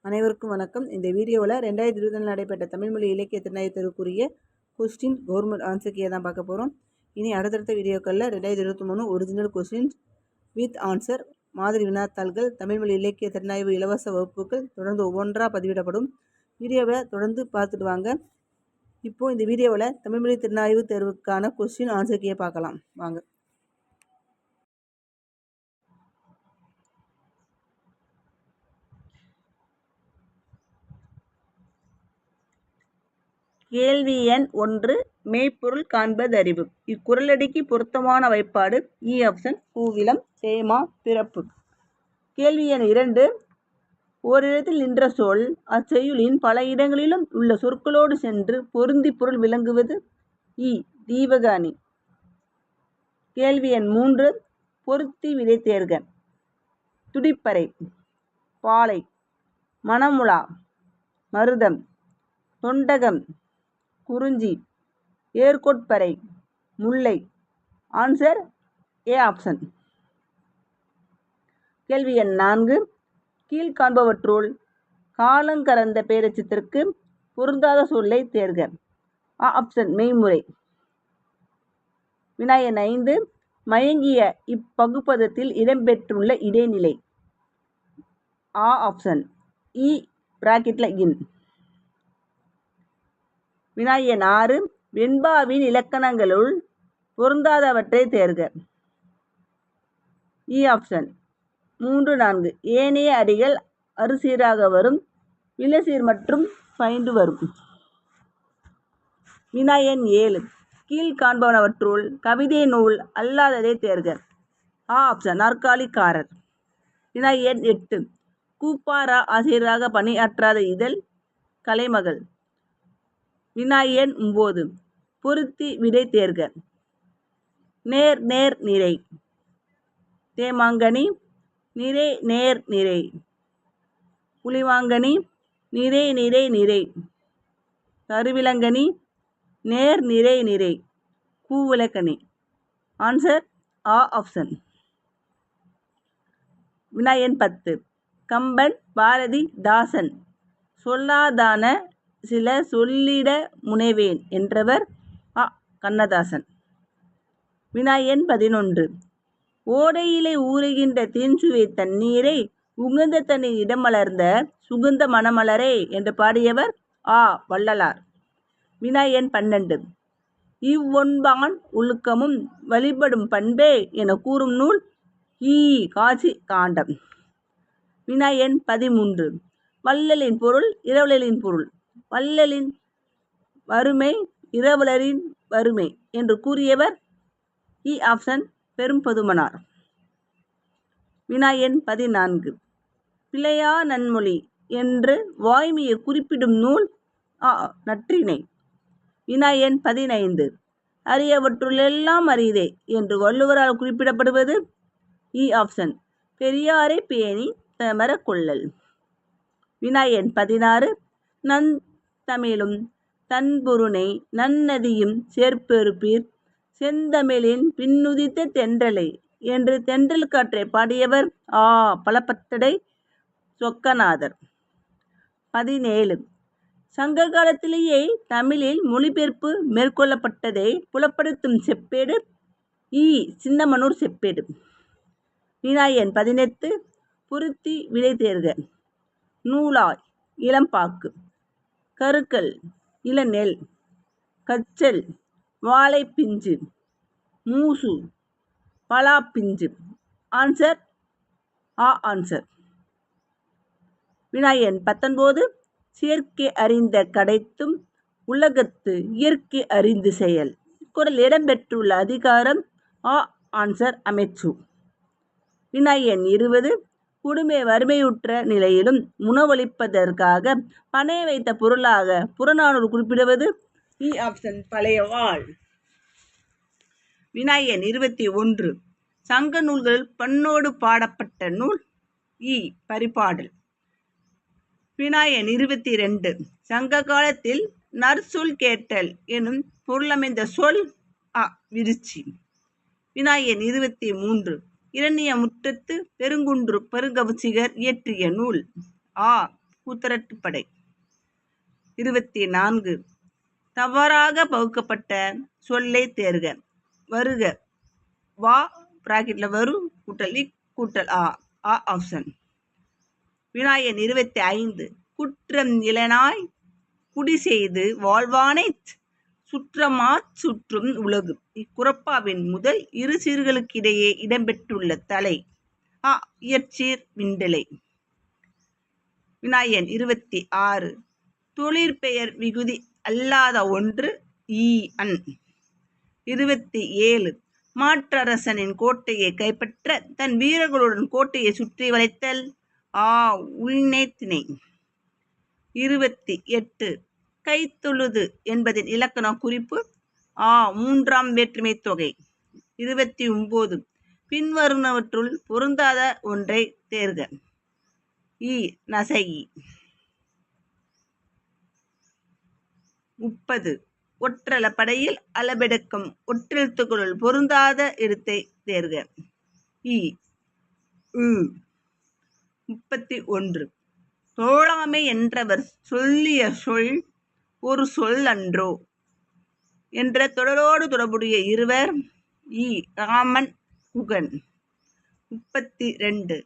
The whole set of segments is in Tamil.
அனைவருக்கும் வணக்கம். இந்த வீடியோவில் 2020 நடைபெற்ற தமிழ் மொழி இலக்கிய திறனாய்வு தேர்வுக்குரிய கொஸ்டின் கவர்மெண்ட் ஆன்சர் கீயை தான் பார்க்க போகிறோம். இனி அடுத்தடுத்த வீடியோக்களில் 2023 ஒரிஜினல் கொஸ்டின்ஸ் வித் ஆன்சர், மாதிரி வினாத்தாள்கள், தமிழ் மொழி இலக்கிய திறனாய்வு இலவச வகுப்புகள் தொடர்ந்து ஒவ்வொன்றாக பதிவிடப்படும். வீடியோவை தொடர்ந்து பார்த்துட்டு வாங்க. இப்போது இந்த வீடியோவில் தமிழ் மொழி திறனாய்வு தேர்வுக்கான கொஸ்டின் ஆன்சர் கீயை பார்க்கலாம் வாங்க. கேள்வி எண் 1, மெய்ப்பொருள் காண்பதறிவு. இக்குறளடிக்கு பொருத்தமான வைப்பாடு இ ஆப்ஷன் கூவிலம், தேமா, பிறப்பு. கேள்வி எண் 2, ஓரிடத்தில் நின்ற சொல் அச்செய்யுளின் பல இடங்களிலும் உள்ள சொற்களோடு சென்று பொருந்தி பொருள் விளங்குவது இ தீவகாணி. கேள்வி எண் 3, பொருத்தி விடை தேர்க. துடிப்பறை, பாலை, மணமுலா, மருதம், தொண்டகம், குறிஞ்சி, ஏர்கோட்பறை, முல்லை. Answer A option. கேள்வி எண் 4, கீழ்காண்பவற்றுள் காலங்கறந்த பேரெச்சத்திற்கு பொருந்தாத சொல்லை தேர்க. ஆப்ஷன் மெய்முறை. வினா எண் 5, மயங்கிய இப்பகுப்பதத்தில் இடம்பெற்றுள்ள இடைநிலை. ஆப்ஷன் இ பிராக்கெட்ல இன். வினா எண் 6, வெண்பாவின் இலக்கணங்களுள் பொருந்தாதவற்றை தேர்க. இ ஆப்ஷன் 3, 4. ஏனைய அடிகள் அறுசீராக வரும், விலசீர் மற்றும் பயின்று வரும். வினா எண் 7, கீழ்காண்பனவற்றுள் கவிதை நூல் அல்லாததை தேர்க. ஆப்ஷன் நாற்காலிக்காரர். வினா எண் 8, கூப்பாரா ஆசிரியராக பணியாற்றாத இதழ் கலைமகள். வினா எண் 9, பொருத்தி விடை தேர்க. நேர் நேர் நிறை, தேமாங்கனி, நிறை நேர் நிறை, புலிவாங்கனி, நிறை நிறை நிறை, கருவிலங்கனி, நேர் நிறை நிறை, கூவிலக்கணி. ஆன்சர் ஆ ஆப்ஷன். வினா எண் 10, கம்பன், பாரதி தாசன் சொல்லாதான சில சொல்லிட முனைவேன் என்றவர் கண்ணதாசன். வினா எண் 11, ஓடையிலே ஊறுகின்ற தேன்சுவை தண்ணீரை உகந்த தண்ணீர் இடமலர்ந்த சுகந்த மணமலரே என்று பாடியவர் வள்ளலார். வினா எண் 12, இவ்வொன்பான் ஒழுக்கமும் வழிபடும் பண்பே என கூறும் நூல் காசி காண்டம். வினா எண் 13, வள்ளலின் பொருள் இரவலரின் பொருள். வள்ளலின் வறுமை இரவலரின் வறுமை என்று கூறியவர் இ ஆப்ஷன் பெரும்பதுமனார். வினா எண் 14, பிழையா நன்மொழி என்று வாய்மையை குறிப்பிடும் நூல் நற்றிணை. வினா எண் 15, அறியவற்றுள்ளெல்லாம் அரிதே என்று வள்ளுவரால் குறிப்பிடப்படுவது இ ஆப்ஷன் பெரியாரை பேணி தமர கொள்ளல். வினா எண் 16, நந்தமிழும் தன்பொருணை நன்னதியும் சேர்ப்பெறுப்பீர் செந்தமிழின் பின்னுதித்த தென்றலை என்று தென்றல் காற்றை பாடியவர் பலப்பட்டடை சொக்கநாதர். 17, சங்க காலத்திலேயே தமிழில் மொழிபெயர்ப்பு மேற்கொள்ளப்பட்டதை புலப்படுத்தும் செப்பேடு சின்னமனூர் செப்பேடு. வினா எண் 18, பொருத்தி விடை தேர்க. நூலாய் இளம்பாக்கு, கருக்கல் இளநெல், கச்சல் வாழைப்பிஞ்சு, மூசு பலாப்பிஞ்சு. Answer answer. வினா எண் 19, செயற்கை அறிந்த கடைத்தும் உலகத்து இயற்கை அறிந்து செயல். குறள் இடம்பெற்றுள்ள அதிகாரம் ஆன்சர் அமைச்சு. வினா எண் 20, குடுமை வறுமையுற்ற நிலையிலும் உணவளிப்பதற்காக பணைய வைத்த பொருளாக புறநானூறு குறிப்பிடுவது இ ஆப்ஷன் பழையவாள். வினா எண் 21, சங்க நூல்கள் பண்ணோடு பாடப்பட்ட நூல் பரிபாடல். வினா எண் 22, சங்க காலத்தில் நற்சொல் கேட்டல் எனும் பொருளமைந்த சொல் விருச்சி. வினா எண் 23, இரணிய முற்றத்து பெருங்குன்று பெருங்கவுச்சிகர் இயற்றிய நூல் கூத்தரட்டுப்படை. 24 தவறாக பகுக்கப்பட்ட சொல்லை தேர்க. வருக வா பிராக்கெட்ல வரும் கூட்டல் கூட்டல் ஆ ஆப்ஷன். வினாயன் 25 குற்றம் இளனாய் குடி செய்து வாழ்வானை சுற்றமாச் சுற்றும் உலகு. இக்குறப்பாவின் முதல் இரு சீர்களுக்கிடையே இடம்பெற்றுள்ள தலை இயற்சீர் விண்டலை. வினாயன் 26 தொழிற்பெயர் விகுதி அல்லாத ஒன்று அன். 27 மாற்றரசனின் கோட்டையை கைப்பற்ற தன் வீரர்களுடன் கோட்டையை சுற்றி வளைத்தல் உள்நே திணை. 28 கைத்தொழுது என்பதின் இலக்கண குறிப்பு மூன்றாம் வேற்றுமை தொகை. 29 பின்வருவனவற்றுள் பொருந்தாத ஒன்றை தேர்க. நசையி. 30 ஒற்றளப்படையில் அளபெடுக்கும் ஒற்றெழுத்துக்களுள் பொருந்தாத எழுத்தை தேர்க. 31 தோழாமை என்றவர் சொல்லிய சொல் ஒரு சொல் அன்றோ என்ற தொடரோடு தொடர்புடைய இருவர் ராமன் குகன். 32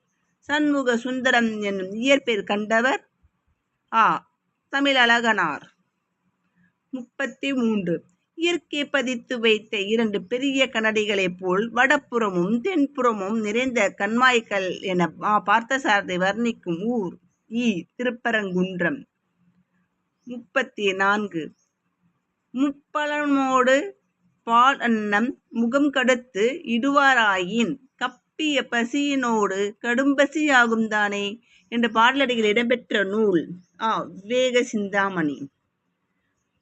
சண்முக சுந்தரம் என்னும் இயற்பெயர் கண்டவர் தமிழழகனார். 33 இயற்கை பதித்து வைத்த இரண்டு பெரிய கண்ணடிகளைப் போல் வடப்புறமும் தென்புறமும் நிறைந்த கண்மாய்கள் என பார்த்தசாரதை வர்ணிக்கும் ஊர் திருப்பரங்குன்றம். 34 முப்பலமோடு பால் அன்னம் முகம் கடுத்து இடுவாராயின் கப்பிய பசியினோடு கடும்பசி ஆகும் தானே என்ற பாடலடிகள் இடம்பெற்ற நூல் விவேக சிந்தாமணி.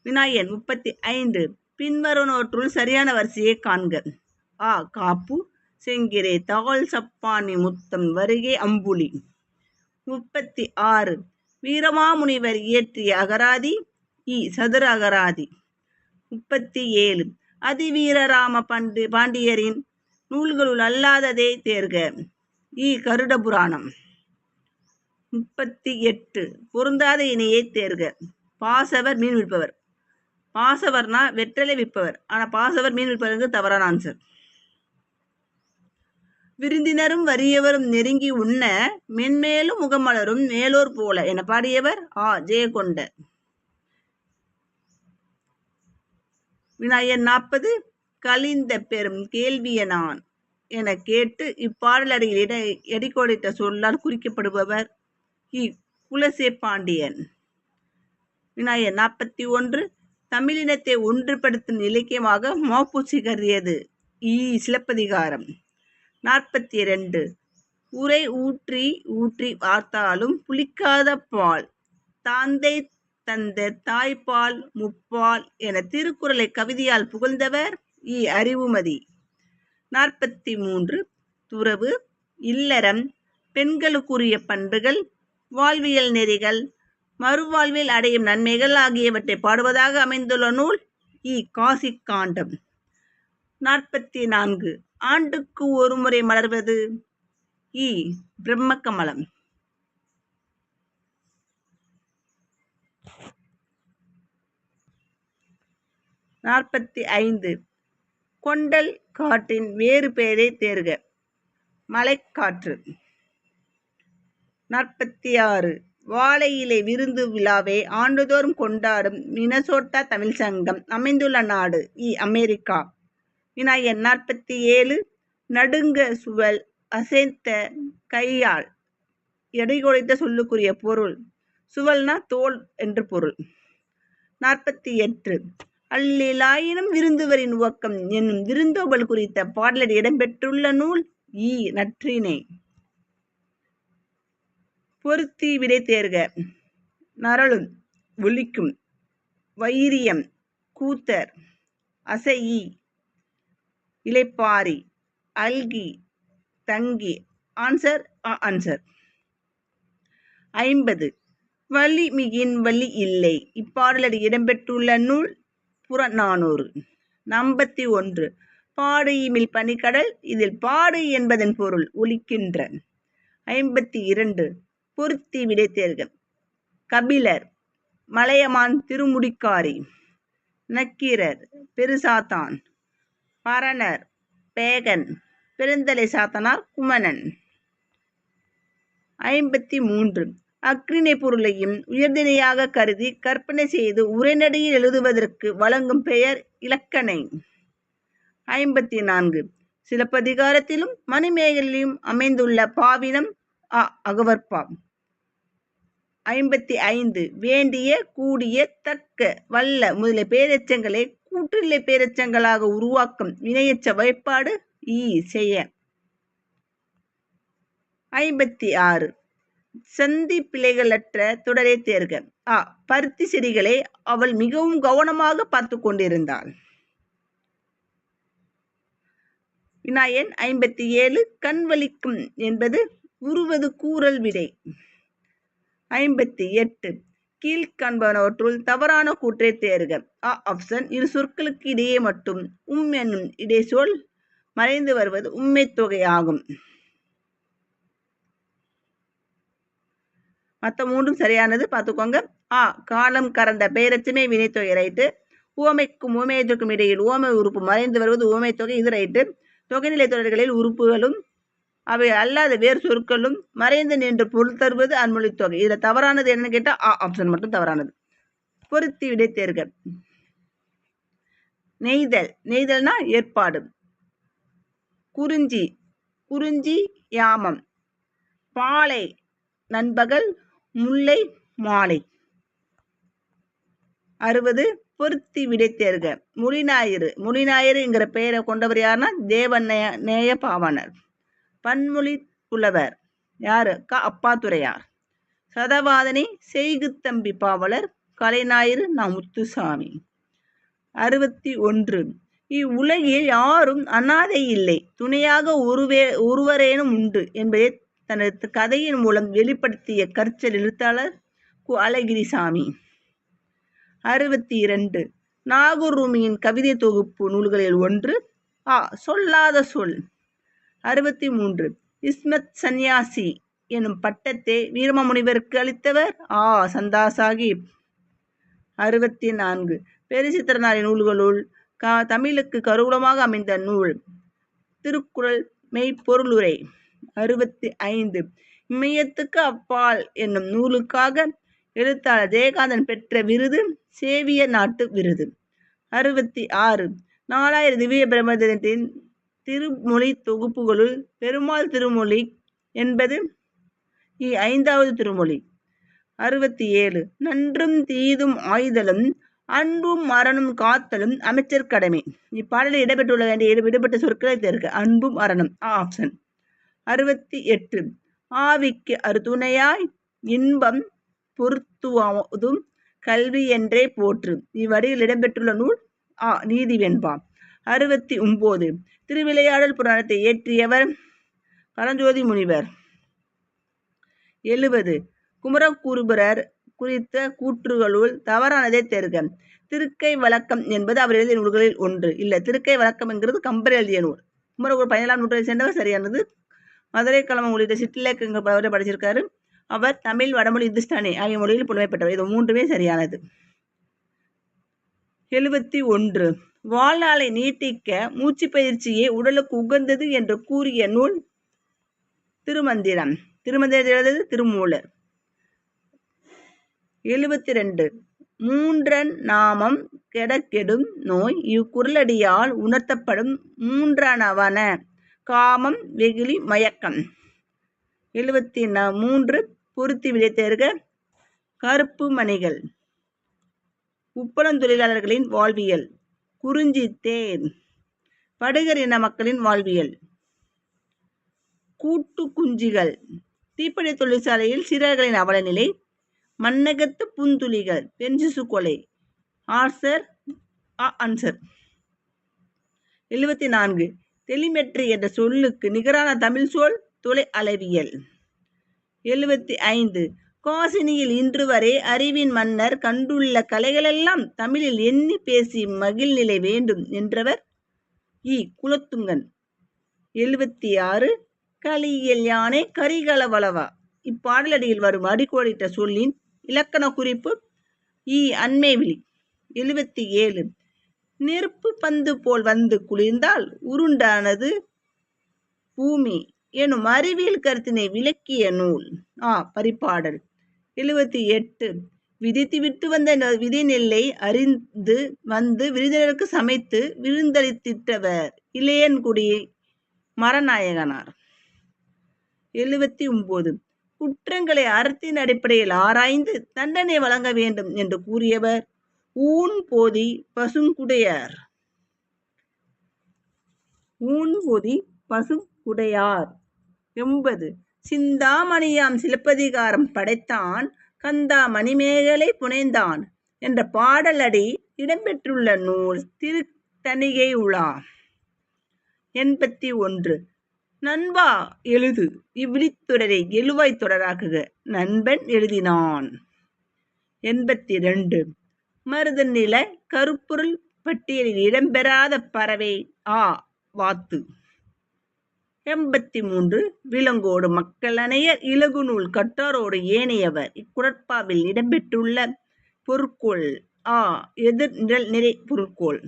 வினாயன் 35 பின்வருவனவற்றுள் சரியான வரிசையை காண்க. காப்பு செங்கிரை தாள் சப்பானி முத்தம் வருகை அம்புலி. 36 வீரமாமுனிவர் இயற்றிய அகராதி சதுர அகராதி. 37 அதிவீரராம பாண்டியரின் நூல்களுள் அல்லாததை தேர்க. கருட புராணம். 38 பொருந்தாத இணையை தேர்க. பாசவர் மீன் விற்பவர். பாசவர்னா வெற்றலை விற்பவர், ஆனா பாசவர் மீன் விற்பவருக்கு தவறான ஆன்சர். விருந்தினரும் வறியவரும் நெருங்கி உண்ண மென்மேலும் முகமலரும் மேலோர் போல என பாடியவர் ஜெயகொண்ட. வினாயன் 40 கலிந்த பெரும் கேள்வியனான் என கேட்டு இப்பாடலடியில் எடிக்கோடிட்ட சொல்லால் குறிக்கப்படுபவர் குலசே பாண்டியன். வினாயன் 41 தமிழினத்தை ஒன்றுபடுத்தும் இலக்கியமாக மாப்பூசி கருதியது சிலப்பதிகாரம். 42 உரை ஊற்றி ஊற்றி வார்த்தாலும் புளிக்காத பால் தாந்தை தந்த தாய்ப்பால் முப்பால் என திருக்குறளை கவிதையால் புகழ்ந்தவர் அறிவுமதி. 43 துறவு இல்லறம் பெண்களுக்குரிய பண்புகள் வாழ்வியல் நெறிகள் மறுவாழ்வில் அடையும் நன்மைகள் ஆகியவற்றை பாடுவதாக அமைந்துள்ள நூல் காசி காண்டம். 44 ஆண்டுக்கு ஒரு முறை மலர்வது பிரம்ம கமலம். 45 கொண்டல் காற்றின் வேறு பெயரை தேர்க. மலைக்காற்று. 46 வாழை இலை விருந்து விழாவை ஆண்டுதோறும் கொண்டாடும் மினசோட்டா தமிழ் சங்கம் அமைந்துள்ள நாடு அமெரிக்கா. வினாயன் 47 நடுங்க சுவல் அசைத்த கையால் எடைகொடைத்த சொல்லுக்குரிய பொருள். சுவல்னா தோல் என்று பொருள். 48 அல்லிலாயினும் விருந்துவரின் உவக்கம் என்னும் விருந்தோம்பல் குறித்த பாடலடி இடம்பெற்றுள்ள நூல் நற்றிணை. பொருத்தி விடை தேர்க. நரளும் ஒலிக்கும் வைரியம் கூத்தர் அசையி இலைப்பாரி அல்கி தங்கி. Answer answer. 50 வலி மிகின் வலி இல்லை இப்பாடலடி இடம்பெற்றுள்ள நூல் புறநானூறு. 51 பாடு இமில் பனிக்கடல் இதில் பாடு என்பதன் பொருள் ஒலிக்கின்ற. 52 பொருத்தி விடை தேர்க. கபிலர், மலையமான் திருமுடிக்காரி, நக்கீரர், பெருசாத்தான், பரணர், பேகன், பெருந்தலை சாத்தனார், குமணன். 53. அக்ரிணை பொருளையும் உயர்திணையாக கருதி கற்பனை செய்து உரைநடையில் எழுதுவதற்கு வழங்கும் பெயர் இலக்கணை. 54. சிலப்பதிகாரத்திலும் மணிமேகலையும் அமைந்துள்ள பாவினம் அகவற்பா. 55. வேண்டிய, கூடிய, தக்க, வல்ல முதலிய பேரெச்சங்களை கூற்றுநிலை பேரெச்சங்களாக உருவாக்கும் வினையெச்ச வகைப்பாடு செய்ய. 56. சந்தி பிழைகளற்ற தொடரை தேர்க. பருத்தி செடிகளை அவள் மிகவும் கவனமாக பார்த்து கொண்டிருந்தாள். வினாயன் 57. கண் வலிக்கும் என்பது உருவது கூறல் விடை. 58. கீழ்காண்பனவற்றுள் தவறான கூற்றை தேர்க. ஆப்ஷன். இரு சொற்களுக்கு இடையே மட்டும் என்னும் இடைச்சொல் மறைந்து வருவது உண்மை தொகை ஆகும். மற்ற மூன்றும் சரியானது, பார்த்துக்கோங்க. காலம் கறந்த பெயரச்சமே வினைத்தொகை, ரைட்டு. உவமைக்கும் உவமையத்திற்கும் இடையில் உவமை உறுப்பு மறைந்து வருவது உவமை தொகை, இது ரைட்டு. தொகைநிலை தொடர்களில் உறுப்புகளும் அவை அல்லாத வேறு சொற்களும் மறைந்து நின்று பொருள் தருவது அன்மொழி தொகை. இதில் தவறானது என்னன்னு கேட்டால் ஆப்ஷன் மட்டும் தவறானது. பொருத்தி விடை தேர்க. நெய்தல், நெய்தல்னா ஏற்பாடு. குறிஞ்சி, குறிஞ்சி யாமம். பாலை நண்பகல், முல்லை மாலை. 60. பொருத்தி விடை தேர்க. மொழிஞாயிறு, மொழிஞாயிறு என்கிற பெயரை கொண்டவர் யாருன்னா தேவநேய பாவாணர். பன்மொழி புலவர் யாரு? அப்பாத்துரையார். சதவாதனை செய்குத்தம்பி பாவலர். கலைஞாயிறு முத்துசாமி. 61. இவ்வுலகில் யாரும் அனாதை இல்லை, துணையாக ஒருவரேனும் உண்டு என்பதை தனது கதையின் மூலம் வெளிப்படுத்திய கற்சல் எழுத்தாளர் அழகிரிசாமி. 62. நாகூர் ரூமியின் கவிதை தொகுப்பு நூல்களில் ஒன்று சொல்லாத சொல். 63. இஸ்மத் சன்யாசி எனும் பட்டத்தை வீரமாமுனிவருக்கு அளித்தவர் சந்தா சாஹிப். 64. பெருசித்திரனாரின் நூல்களுள் தமிழுக்கு கருவூலமாக அமைந்த நூல் திருக்குறள் மெய்ப்பொருளுரை. 65. இமயத்துக்கு அப்பால் என்னும் நூலுக்காக எழுத்தாளர் ஜெயகாந்தன் பெற்ற விருது சேவியர் நாட்டு விருது. 66. 4000 திவ்ய பிரபந்தத்தின் திருமொழி தொகுப்புகளுள் பெருமாள் திருமொழி என்பது 5வது திருமொழி. 67. நன்றும் தீதும் ஆய்தலும் அன்பும் அறனும் காத்தலும் அமைச்சர் கடமை. இப்பாடலில் இடம்பெற்றுள்ள வேண்டிய விடுபட்ட சொற்களை தேர்க. அன்பும் அறனும் ஆப்ஷன். 68. ஆவிக்கு அருதுணையாய் இன்பம் பொருத்துவதும் கல்வி என்றே போற்று. இவ்வடியில் இடம்பெற்றுள்ள நூல் நீதி வெண்பா. 69. திருவிளையாடல் புராணத்தை இயற்றியவர் பரஞ்சோதி முனிவர். 70. குமரகுருபரர் குறித்த கூற்றுகளுள் தவறானதை தேர்க. திருக்கை வழக்கம் என்பது அவர் எழுதிய நூல்களில் ஒன்று. இல்லை, திருக்கை வழக்கம் என்கிறது கம்பர் எழுதிய நூல். குமரகுரு 17ஆம் நூற்றாண்டை சேர்ந்தவர், சரியானது. மதுரை கலமம் உள்ளிட்ட சிற்றிலக்கியங்கள் படிச்சிருக்காரு. அவர் தமிழ், வடமொழி, இந்துஸ்தானி ஆகிய மொழியில் புலமை பெற்றவர். இது மூன்றுமே சரியானது. 71. வாழ்நாளை நீட்டிக்க மூச்சு பயிற்சியே உடலுக்கு உகந்தது என்று கூறிய நூல் திருமந்திரம். திருமந்திரத்தை எழுதியது திருமூலர். 72. மூன்றன் நாமம் கெடக்கெடும் நோய் இக்குறளடியால் உணர்த்தப்படும் மூன்றனவன காமம், வெகுளி, மயக்கம். 73. பொருத்தி விடை தேர்க. கருப்பு மணிகள். உப்பளம் தொழிலாளர்களின் வாழ்வியல். குறிஞ்சி தேன். படுகர் இன மக்களின் வாழ்வியல். கூட்டு குஞ்சிகள். தீப்படை தொழிற்சாலையில் சீரர்களின் அவலநிலை. மண்ணகத்து பூந்துளிகள். பெண் சிசு கொலை. ஆன்சர். 74. டெலிமெட்ரி என்ற சொல்லுக்கு நிகரான தமிழ் சொல் தொலை அளவியல். 75. காசினியில் இன்று வரை அறிவின் மன்னர் கண்டுள்ள கலைகளெல்லாம் தமிழில் எண்ணி பேசி மகிழ்நிலை வேண்டும் என்றவர் குலத்துங்கன். 76. கலியல் யானை கரிகளவளவா. இப்பாடலடியில் வரும் அடிக்கோடிட்ட சொல்லின் இலக்கண குறிப்பு அண்மை விழி. 77 நெருப்பு பந்து போல் வந்து குளிர்ந்தால் உருண்டானது பூமி எனும் அறிவியல் கருத்தினை விளக்கிய நூல். பரிபாடல். 78 விதித்துவிட்டு வந்த விதி நெல்லை அறிந்து வந்து விருந்தினருக்கு சமைத்து விருந்தளித்திட்டவர் இளையன்குடி மரநாயகனார். 79 குற்றங்களை அறத்தின் அடிப்படையில் ஆராய்ந்து தண்டனை வழங்க வேண்டும் என்று கூறியவர் ஊன்போதி பசுங்குடையார். 80 சிந்தாமணியாம் சிலப்பதிகாரம் படைத்தான் கந்தா மணிமேகலை புனைந்தான் என்ற பாடல் அடி இடம்பெற்றுள்ள நூல் திருத்தணிகை உலா. 81 நண்பா எழுது இவ்விழித்தொடரை எழுவாய் தொடராக்குக. நண்பன் எழுதினான். 82 மருதன் நில கருப்பொருள் பட்டியலில் இடம்பெறாத பறவை வாத்து. 83 விலங்கோடு மக்கள் அணையர் இலகுநூல் கட்டாரோடு ஏனையவர் இக்குடற்பாவில் இடம்பெற்றுள்ள பொருட்கோள் எதிர் நிழல் நிறை பொருட்கோள்.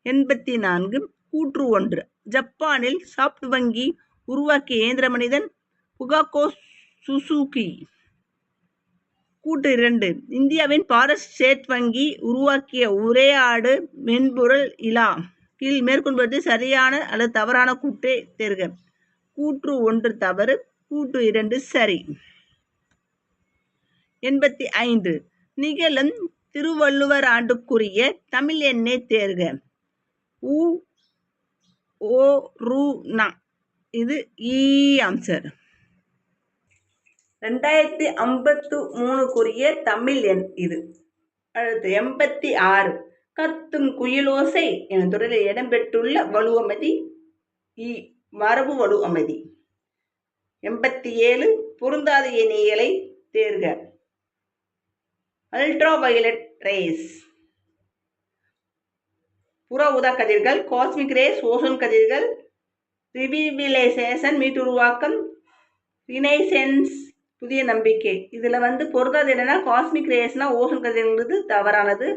84 கூற்று 1 ஜப்பானில் சாப்ட் வங்கி உருவாக்கிய இயந்திர மனிதன் புகாகோ சுசுகி. கூற்று 2 இந்தியாவின் பாரத் ஸ்டேட் வங்கி உருவாக்கிய உரையாடு மென்பொருள் இலா. கீழ் மேற்கொள்வது சரியான அல்லது தவறான கூற்றை தேர்க. கூற்று 1 தவறு, கூற்று 2 சரி. 85 நிகழும் திருவள்ளுவர் ஆண்டுக்குரிய தமிழ் எண்ணை தேர்க. இது ஆன்சர். 2053க்குரிய தமிழ் எண் இது. அடுத்து 86 கத்தும் குயிலோசை என தொடரில் இடம்பெற்றுள்ள வலுவமதி மரபு வலு அமைதி. 87 பொருந்தாத இணைகளை தேர்க. அல்ட்ரா வயலட் ரேஸ் புற ஊதா கதிர்கள், காஸ்மிக் ரேஸ் ஓசோன் கதிர்கள், ரிவிவிலைசேஷன் மீட்டுருவாக்கம், ரினைசென்ஸ் புதிய நம்பிக்கை. இதுல பொருந்தாது என்னன்னா காஸ்மிக் ரேஸ்னா ஓசோன் கதிர்ங்கிறது தவறானது.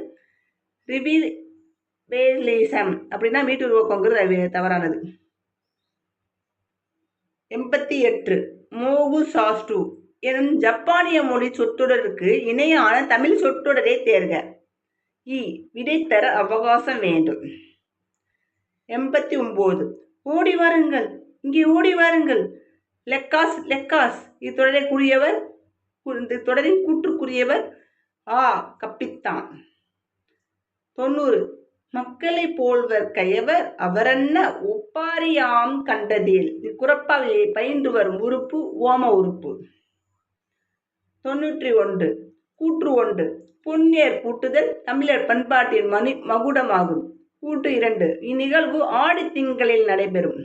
ரிவிவேலிசம் அப்படின்னா மீட்டுருவாக்கங்கிறது தவறானது. 88 மோகு சாஸ்டு எனும் ஜப்பானிய மொழி சொற்றொடருக்கு இணையான தமிழ் சொற்றொடரை தேர்க. விடைத்தர அவகாசம் வேண்டும். 89 ஓடி வாருங்கள், இங்கே ஓடி வாருங்கள், லெக்காஸ் லெக்காஸ். இத்தொடரின் கூற்றுக்குரியவர் கப்பித்தான். 90 மக்களை போல்வர் கயவர் அவரன்ன ஒப்பாரியாம் கண்டதில். இக்குறப்பாவை பயின்று வரும் உறுப்பு ஓம உறுப்பு. 91 கூற்று 1 பொன்னேர் பூட்டுதல் தமிழர் பண்பாட்டின் மகுடமாகும். கூற்று 2 இந்நிகழ்வு ஆடி திங்களில் நடைபெறும்.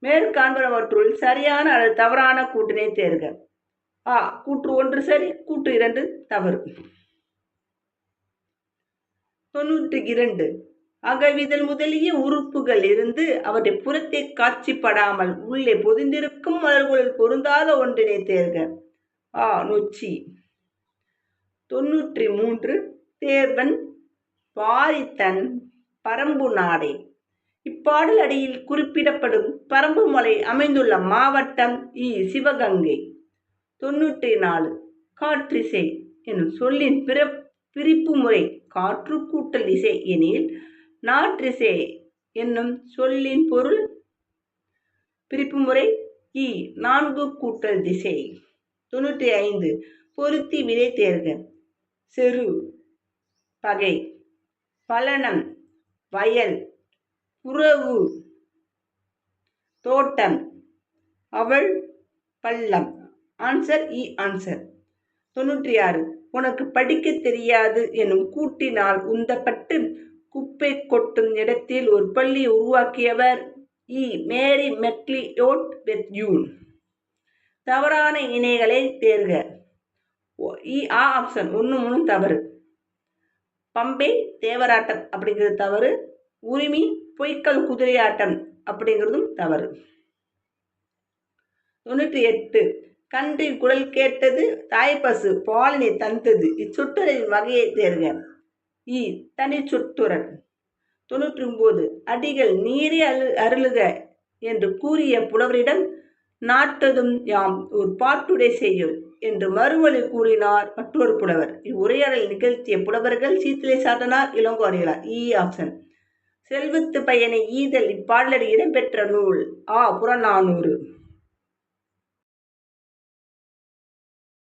மேற்காண்பனவற்றுள் சரியான அல்லது தவறான கூற்றினை தேர்க. கூற்று 1 சரி, கூற்று 2 தவறு. 92 அகவிதழ் முதலிய உறுப்புகள் இருந்து அவற்றை புறத்தை காட்சிப்படாமல் உள்ளே பொதிந்திருக்கும் மலர்களில் பொருந்தாத ஒன்றினை தேர்க. நொச்சி. 93 தேர்வன் பாரித்தன் பரம்பு நாடே. இப்பாடல் அடியில் குறிப்பிடப்படும் பரம்பு மலை அமைந்துள்ள மாவட்டம் சிவகங்கை. 94 காற்றிசை எனும் சொல்லின் பிரிப்பு முறை காற்று கூட்டல் இசை எனில் நாற்றிசை என்னும் சொல்லின் பொருள் பிரிப்பு முறை 4 கூட்டல் திசை. 95 பொருத்தி விடை தேர்க. செரு பகை, பலனம் வயல், புறவு தோட்டம், அவள் பள்ளம். Answer answer. 96 உனக்கு படிக்க தெரியாது எனும் கூட்டினால் உந்தப்பட்டு குப்பை கொட்டும் இடத்தில் ஒரு பள்ளி உருவாக்கியவர் மேரி மெக்லியோட் பெத்யூன். தவறான இணைகளை தேர்க. ஆப்ஷன் 1 3 தவறு. பம்பை தேவராட்டம் அப்படிங்கிறது தவறு. உரிமை பொய்க்கல் குதிரையாட்டம் அப்படிங்கிறதும் தவறு. 98 கன்றின் குரல் கேட்டது, தாய்ப்பசு பாலினை தந்தது. இச்சொற்றொடரின் வகையை தேர்க. தனி சொற்றொடர். 99. அடிகள் நீரே அருளுக என்று கூறிய புலவரிடம் நாட்டதும் யாம் ஒரு பாட்டுடை செய்யுள் என்று மறுமொழி கூறினார் மற்றொரு புலவர். இவ்வுரையாடல் நிகழ்த்திய புலவர்கள் சீத்தலை சாத்தனார், இளங்கோ அடிகளார். ஆப்ஷன். செல்வத்து பயனை ஈதல் இப்பாடலில் இடம்பெற்ற நூல் புறநானூறு.